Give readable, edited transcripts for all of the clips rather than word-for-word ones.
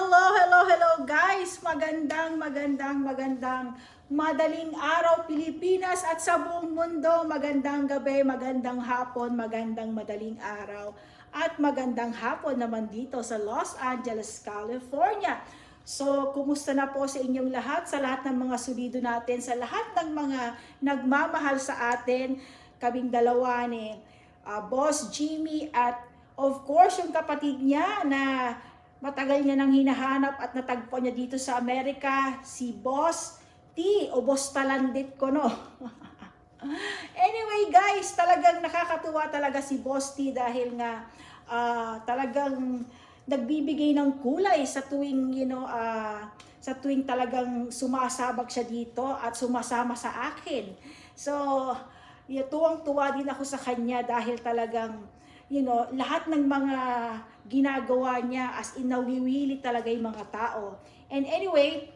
Hello guys! Madaling araw Pilipinas at sa buong mundo. Magandang gabi, magandang hapon, magandang madaling araw at magandang hapon naman dito sa Los Angeles, California. So, kumusta na po sa inyong lahat, sa lahat ng mga solido natin, sa lahat ng mga nagmamahal sa atin, kaming dalawa ni Boss Jimmy at of course yung kapatid niya na matagal niya nang hinahanap at natagpo niya dito sa Amerika, si Boss T o Boss Talandit ko, no? Anyway guys, talagang nakakatuwa talaga si Boss T dahil nga talagang nagbibigay ng kulay sa tuwing sa tuwing talagang sumasabak siya dito at sumasama sa akin. So, tuwang-tuwa din ako sa kanya dahil talagang lahat ng mga ginagawa niya as in nawiwili talaga yung mga tao. And anyway,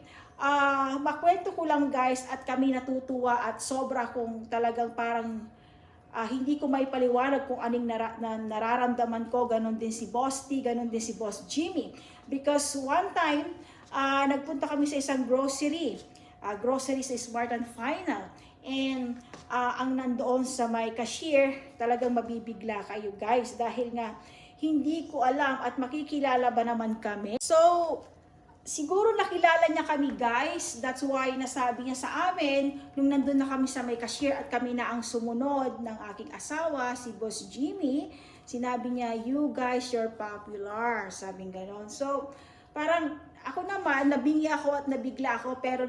makwento ko lang guys at kami natutuwa at sobra kung talagang parang hindi ko may paliwanag kung anong nararamdaman ko. Ganon din si Boss T, ganon din si Boss Jimmy. Because one time, nagpunta kami sa isang grocery. Grocery sa Smart and Final. And ang nandoon sa may cashier, talagang mabibigla kayo guys dahil nga hindi ko alam at makikilala ba naman kami. So, siguro nakilala niya kami guys, that's why nasabi niya sa amin nung nandun na kami sa may cashier at kami na ang sumunod ng aking asawa, si Boss Jimmy. Sinabi niya, you guys, you're popular, sabing ganon. So, parang ako naman, nabingi ako at nabigla ako pero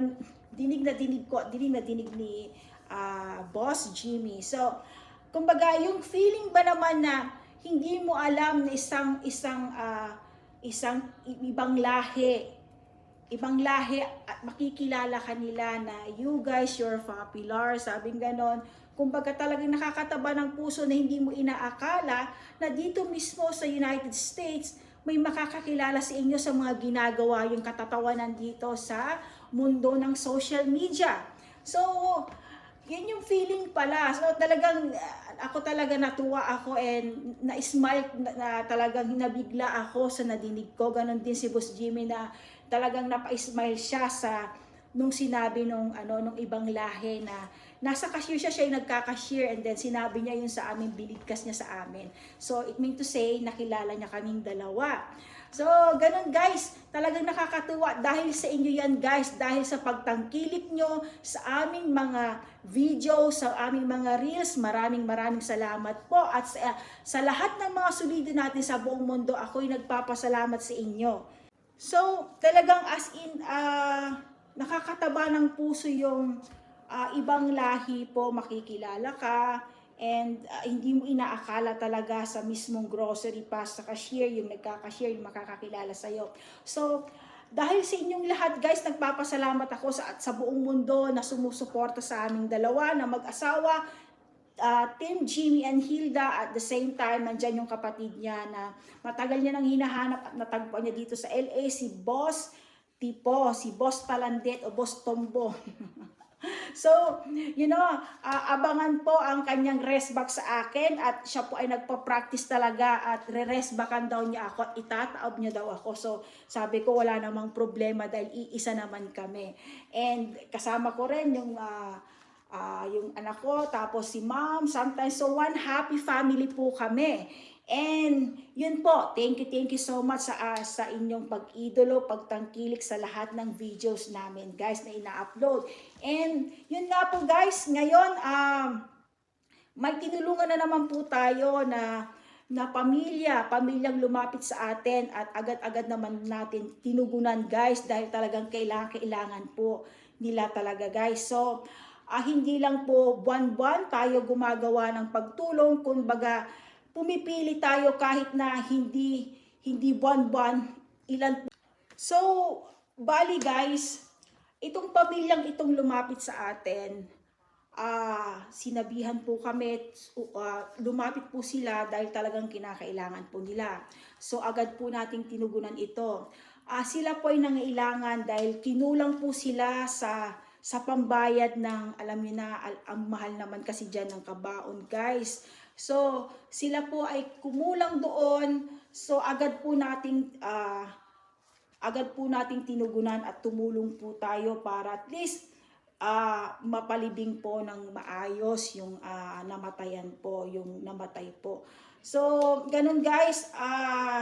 dinig na dinig ni Boss Jimmy. So, kumbaga, yung feeling ba naman na hindi mo alam na isang ibang lahi at makikilala kanila na you guys, you're popular, sabing ganon. Kumbaga talagang nakakataba ng puso na hindi mo inaakala na dito mismo sa United States may makakakilala sa inyo sa mga ginagawa yung katatawanan dito sa mundo ng social media. So, yun yung feeling pala. So, talagang ako talaga natuwa ako and na-smile na talagang nabigla ako sa nadinig ko. Ganon din si Boss Jimmy na talagang napa-smile siya sa nung sinabi nung ibang lahi na nasa cashier siya yung nagka-cashier and then sinabi niya yun sa amin, binigkas niya sa amin. So, it means to say, nakilala niya kaming dalawa. So, ganun guys, talagang nakakatuwa dahil sa inyo yan guys, dahil sa pagtangkilik nyo sa aming mga video, sa aming mga reels, maraming salamat po. At sa lahat ng mga solido natin sa buong mundo, ako'y nagpapasalamat sa inyo. So, talagang as in, nakakataba ng puso yung ibang lahi po makikilala ka. And hindi mo inaakala talaga sa mismong grocery pa sa cashier, yung nagka-cashier, yung makakakilala sa'yo. So, dahil sa inyong lahat guys, nagpapasalamat ako sa buong mundo na sumusuporta sa aming dalawa na mag-asawa, Team Jimmy and Hilda. At the same time, nandyan yung kapatid niya na matagal niya nang hinahanap at natagpuan niya dito sa LA, si Boss Tipo, si Boss Talandit o Boss Tombo. So, abangan po ang kanyang rest back sa akin at siya po ay nagpa-practice talaga at re-rest backan daw niya ako at itataob niya daw ako. So, sabi ko wala namang problema dahil iisa naman kami. And kasama ko rin yung anak ko, tapos si mom, sometimes. So, one happy family po kami. And yun po, thank you so much sa inyong pag-idolo, pagtangkilik sa lahat ng videos namin guys na ina-upload. And yun nga po guys, ngayon may tinulungan na naman po tayo na pamilyang lumapit sa atin at agad-agad naman natin tinugunan guys dahil talagang kailangan po nila talaga guys. So, hindi lang po buwan-buwan tayo gumagawa ng pagtulong, kumbaga pumipili tayo kahit na hindi buwan-buwan, ilan. So, bali guys, itong pamilyang itong lumapit sa atin, sinabihan po kami, lumapit po sila dahil talagang kinakailangan po nila. So, agad po nating tinugunan ito. Sila po ay nangailangan dahil kinulang po sila sa pambayad ng, alam niyo na, ang mahal naman kasi dyan ng kabaon guys. So, sila po ay kumulang doon. So, agad po agad po nating tinugunan at tumulong po tayo para at least mapalibing po ng maayos yung namatayan po, yung namatay po. So, ganun guys,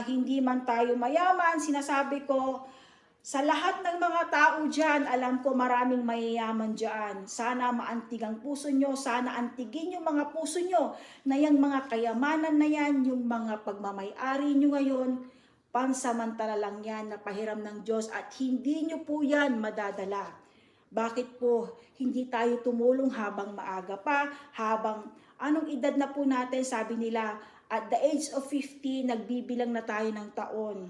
hindi man tayo mayaman, sinasabi ko, sa lahat ng mga tao dyan, alam ko maraming mayayaman dyan. Sana maantig ang puso nyo, sana antigin yung mga puso nyo na yung mga kayamanan na yan, yung mga pagmamay-ari nyo ngayon, pansamantala lang yan na pahiram ng Diyos at hindi nyo po yan madadala. Bakit po hindi tayo tumulong habang maaga pa, habang anong edad na po natin, sabi nila, at the age of 50, nagbibilang na tayo ng taon.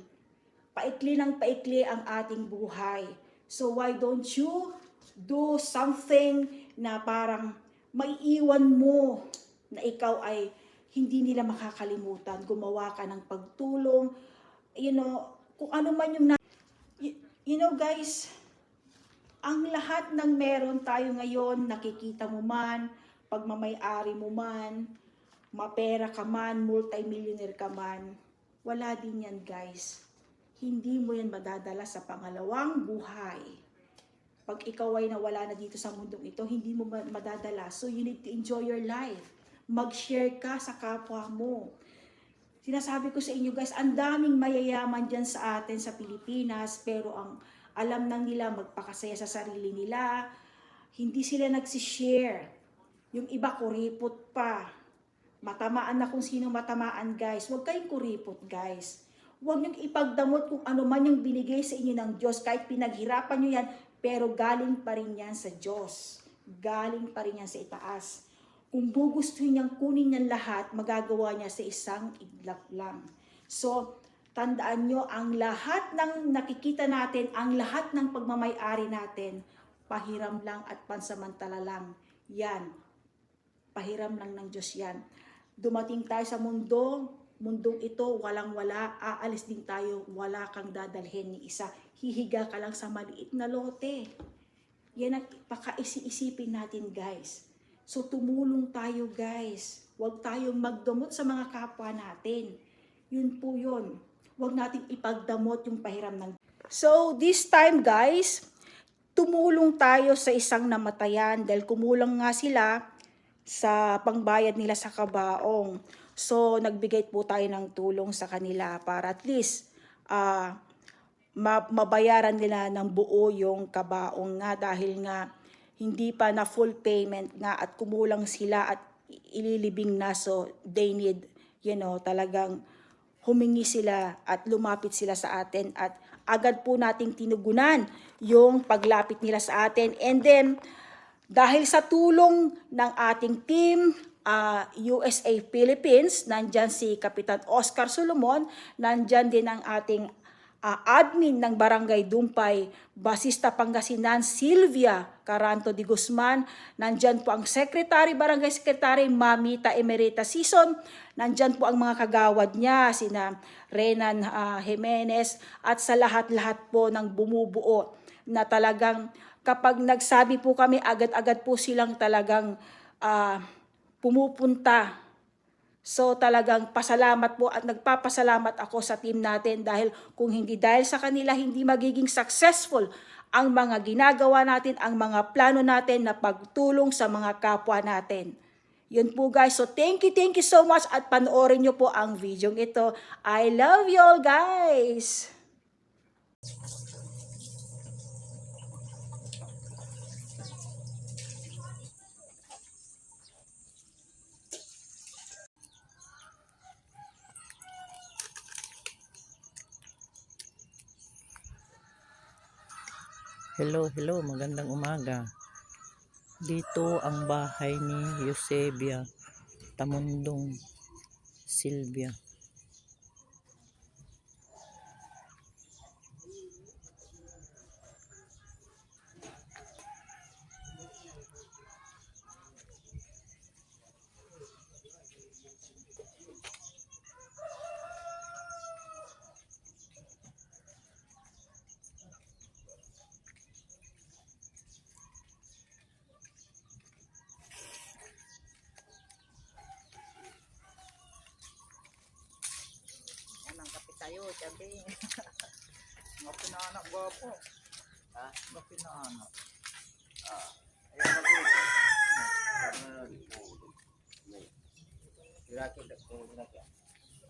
Paikli ng paikli ang ating buhay. So why don't you do something na parang maiiwan mo na ikaw ay hindi nila makakalimutan. Gumawa ka ng pagtulong. Kung ano man yung guys, ang lahat ng meron tayo ngayon, nakikita mo man, pagmamay-ari mo man, mapera ka man, multi-millionaire ka man, wala din yan guys. Hindi mo yan madadala sa pangalawang buhay. Pag ikaw ay nawala na dito sa mundong ito, hindi mo madadala. So you need to enjoy your life. Mag-share ka sa kapwa mo. Sinasabi ko sa inyo guys, ang daming mayayaman dyan sa atin sa Pilipinas, pero ang alam nang nila magpakasaya sa sarili nila, hindi sila nagsishare. Yung iba kuripot pa. Matamaan na kung sino matamaan guys. Huwag kayong kuripot guys. Huwag niyong ipagdamot kung ano man yung binigay sa inyo ng Diyos. Kahit pinaghirapan niyo yan, pero galing pa rin yan sa Diyos. Galing pa rin yan sa itaas. Kung gugustuhin niyang kunin niyan lahat, magagawa niya sa isang iglap lang. So, tandaan niyo, ang lahat ng nakikita natin, ang lahat ng pagmamay-ari natin, pahiram lang at pansamantala lang. Yan. Pahiram lang ng Diyos yan. Dumating tayo sa mundong ito, walang-wala, aalis din tayo, wala kang dadalhin ni isa. Hihiga ka lang sa maliit na lote. Yan ang pakaisi-isipin natin guys. So tumulong tayo guys. Huwag tayong magdamot sa mga kapwa natin. Yun po yun. Huwag nating ipagdamot yung pahiram ng. So this time guys, tumulong tayo sa isang namatayan dahil kumulang nga sila sa pangbayad nila sa kabaong. So, nagbigay po tayo ng tulong sa kanila para at least mabayaran nila ng buo yung kabaong nga dahil nga hindi pa na full payment nga at kumulang sila at ililibing na. So, they need, talagang humingi sila at lumapit sila sa atin at agad po nating tinugunan yung paglapit nila sa atin. And then, dahil sa tulong ng ating team, USA Philippines, nandyan si Kapitan Oscar Solomon, nandyan din ang ating admin ng Barangay Dumpay, Basista Pangasinan, Sylvia Caranto de Guzman, nandyan po ang Barangay Secretary, Mamita Emerita Sison, nandyan po ang mga kagawad niya, sina Renan Jimenez, at sa lahat-lahat po ng bumubuo na talagang kapag nagsabi po kami, agad-agad po silang talagang pumupunta. So talagang pasalamat po at nagpapasalamat ako sa team natin dahil kung hindi dahil sa kanila, hindi magiging successful ang mga ginagawa natin, ang mga plano natin na pagtulong sa mga kapwa natin. Yun po guys. So thank you so much at panoorin nyo po ang video ito. I love you all guys! Hello, magandang umaga. Dito ang bahay ni Eusebia Tamundong Silvia. Tayo, sabi. Mga Pinaanak gwapo. Ha? Ba pinaanak? Ayan mag-uwi. Iraki kung iraki.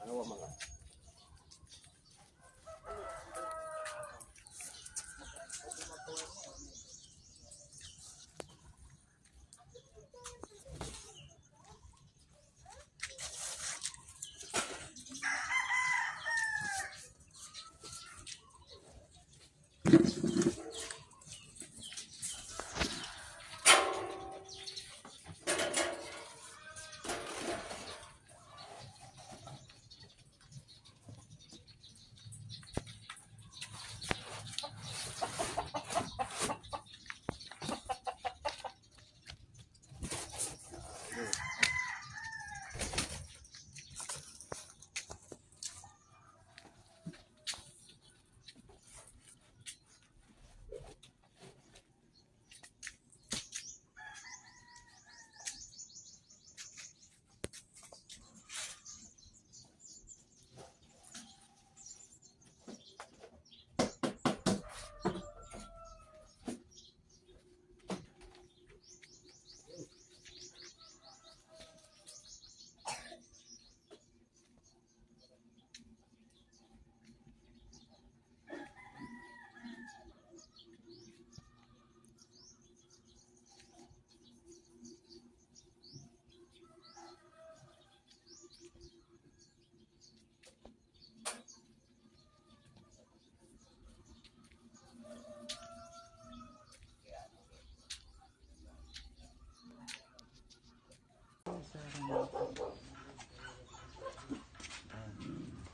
Ano ba mga?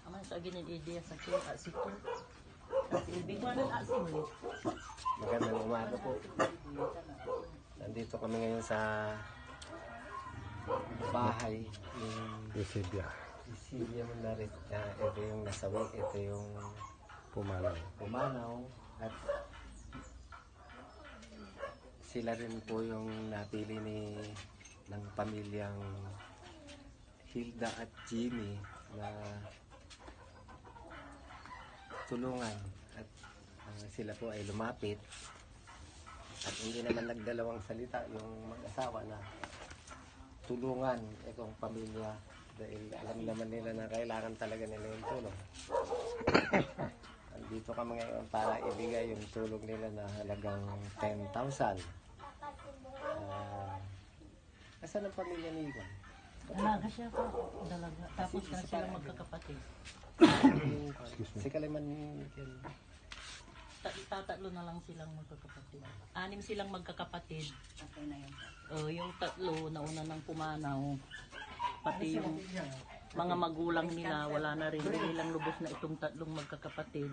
Aman sa ginin idea sa kaya asito. Kasi ibig mo na asin mo. Magandang umaga po. Nandito kami ngayon sa bahay ni Eusebia. Eusebia Mandarit. Ito yung nasawi, ito yung pumanaw. At sila rin po yung napili ng pamilyang Hilda at Jimmy na tulungan. At sila po ay lumapit. At hindi naman nagdalawang salita yung mag-asawa na tulungan itong pamilya dahil alam naman nila na kailangan talaga nila yung tulong. Andito kami ngayon para ibigay yung tulong nila na halagang 10,000. Asan ang pamilya ni Iwan? Dalaga siya pa. Dalaga. Tapos na silang magkakapatid. Si Kaliman yan. Tatlo na lang silang magkakapatid. 6 silang magkakapatid. Yung tatlo, nauna ng pumanaw. Pati yung mga magulang nila, wala na rin. Nilang lubos na itong tatlong magkakapatid.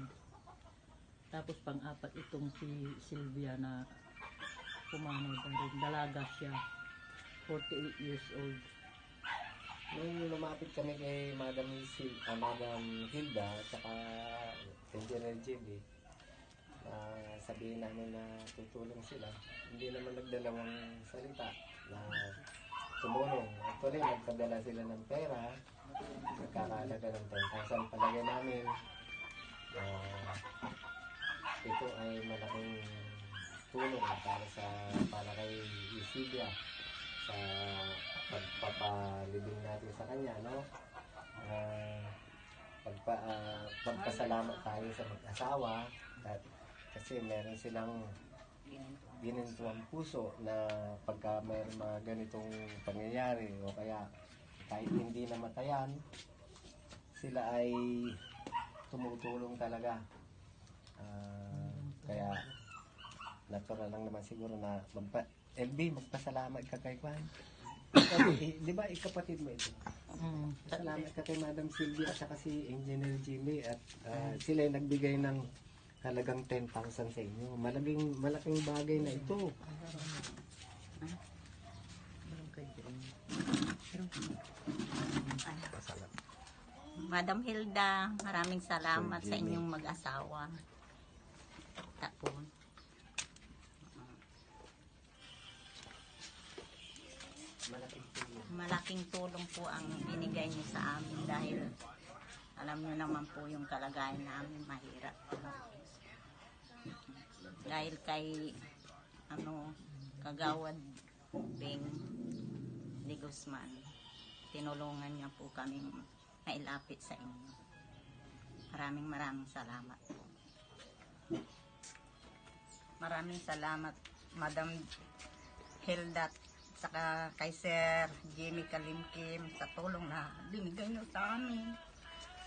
Tapos pang-apat itong si Sylvia na pumanaw na rin. Dalaga siya. 48 years old. Nung lumapit kami kay Madam Hilda at saka Engineer Jimmy, sabihin namin na tutulong sila. Hindi naman nagdalawang salita na tumulong. Actually, nagpadala sila ng pera, nagkakalaga ng 10,000. Palagay namin ito ay malaking tulong para kay Eusebia sa pagpapalibing natin sa kanya, no? Pagpasalamat tayo sa mag-asawa at kasi meron silang ginintuang puso na pagka mayroong mga ganitong pangyayari o kaya kahit hindi namatayan, sila ay tumutulong talaga. Kaya natural lang naman siguro na magpasalamat ka kay Juan. Di ba ikapatid mo ito? Salamat ka kay Madam Sylvia at saka si Engineer Jimmy at sila ay nagbigay ng halagang 10,000 sa inyo. Malaking bagay na ito. Madam Hilda, maraming salamat sa inyong mag-asawa. Tapos, malaking tulong po ang binigay niyo sa amin dahil alam niyo naman po yung kalagayan namin mahirap. dahil kay Kagawad Beng de Guzman. Tinulungan niya po kaming mailapit sa inyo. Maraming salamat po. Maraming salamat, Madam Hilda, saka kay Sir Jimmy Kalimkim sa tulong na binigay niyo sa amin.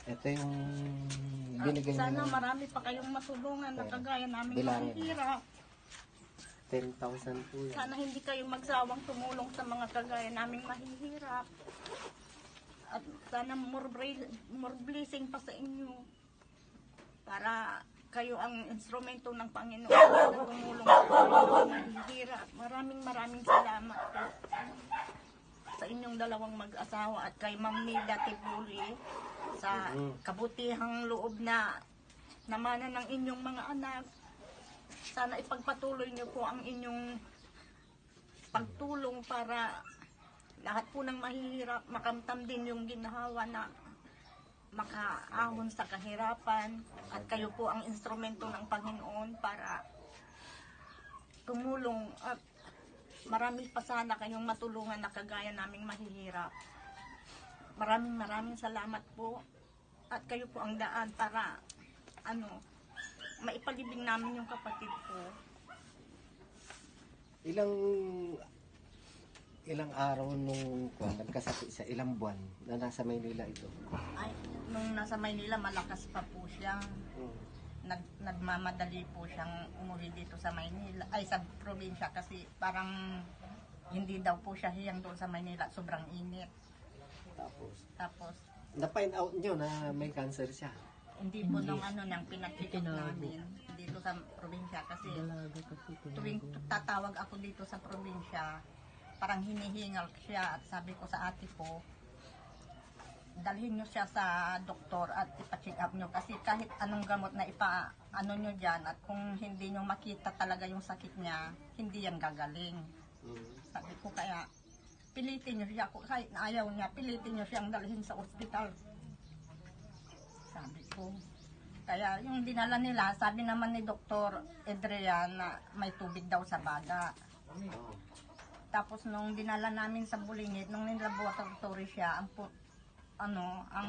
Ito yung binigay Sana nyo. marami pa kayong matulungan na kagaya namin Bilangin. mahihirap. 10,000 po yan. Sana hindi kayong magsawang tumulong sa mga kagaya naming mahihirap. At sana more blessing pa sa inyo. Para kayo ang instrumento ng Panginoon na tumulong sa mga mahihirap. Maraming salamat po sa inyong dalawang mag-asawa at kay Ma'am Nida Tibuli sa kabutihang loob na namana ng inyong mga anak. Sana ipagpatuloy niyo po ang inyong pagtulong para lahat po ng mahihirap makamtam din yung ginhawa na makaahon sa kahirapan at kayo po ang instrumento ng Panginoon para tumulong at marami pa sana kayong matulungan na kagaya naming mahihirap. Maraming salamat po at kayo po ang daan para maipalibing namin yung kapatid ko. Ilang araw nung nagkasakit siya, ilang buwan na nasa Maynila ito. Ay, nung nasa Maynila, malakas pa po siya. Nagmamadali po siyang umuwi dito sa Maynila, ay sa probinsya kasi parang hindi daw po siya hiyang doon sa Maynila, sobrang init. Tapos Na-find out nyo na may cancer siya. hindi po nung nang pinag-check up namin dito sa probinsya kasi Dalaga kasi tuwing tatawag ako dito sa probinsya, parang hinihingal siya at sabi ko sa ate ko, dalhin nyo siya sa doktor at ipa-check up nyo kasi kahit anong gamot na nyo dyan at kung hindi nyo makita talaga yung sakit niya, hindi yan gagaling. Sabi ko kaya pilitin nyo siya, kahit na ayaw niya, pilitin nyo siyang dalhin sa ospital. Sabi ko. Kaya yung dinala nila, sabi naman ni Dr. Adrian na may tubig daw sa baga. Tapos nung dinala namin sa Bulingit, nung nilaboratory siya, ang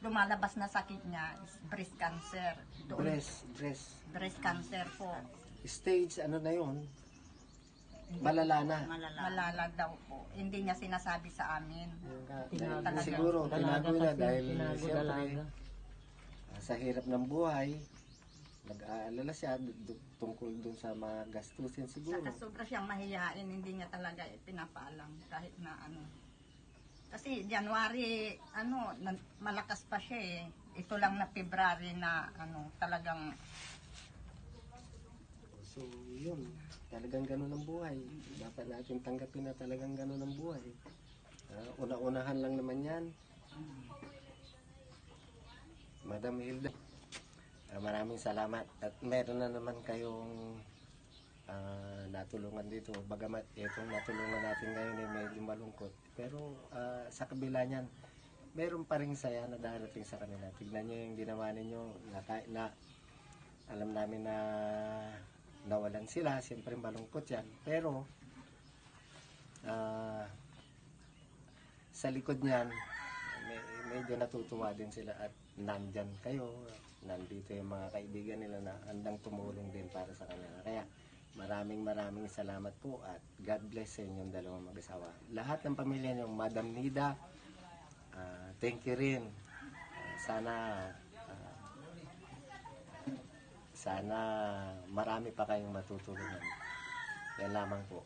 lumalabas na sakit niya is breast cancer. Breast cancer po. Stage ano na yun? Malala na. Malala daw po. Hindi niya sinasabi sa amin. Talaga. Siguro, tinago na dahil tinago siyempre, dalaga. sa hirap ng buhay, nag-aalala siya tungkol dun sa mga gastusin siguro. Saka sobra siyang mahihain, hindi niya talaga pinapaalam kahit na Kasi January, malakas pa siya eh. Ito lang na February na talagang. So, yun. Talagang ganun ang buhay. Dapat natin tanggapin na talagang ganun ang buhay. Una-unahan lang naman yan. Madam Hilda, maraming salamat. At meron na naman kayong natulungan dito. Bagamat itong natulungan natin ngayon ay medyo malungkot. Pero sa kabila niyan, meron pa rin saya na darating sa kanila. Tignan nyo yung ginawa ninyo na alam namin na nawalan sila. Siyempre malungkot yan. Pero sa likod niyan, medyo natutuwa din sila at nandyan kayo. Nandito yung mga kaibigan nila na handang tumulong din para sa kanila. Kaya maraming salamat po at God bless sa inyong dalawang mag-asawa. Lahat ng pamilya niyong Madam Nida, thank you rin. Sana marami pa kayong matutulungan. Yan lamang po.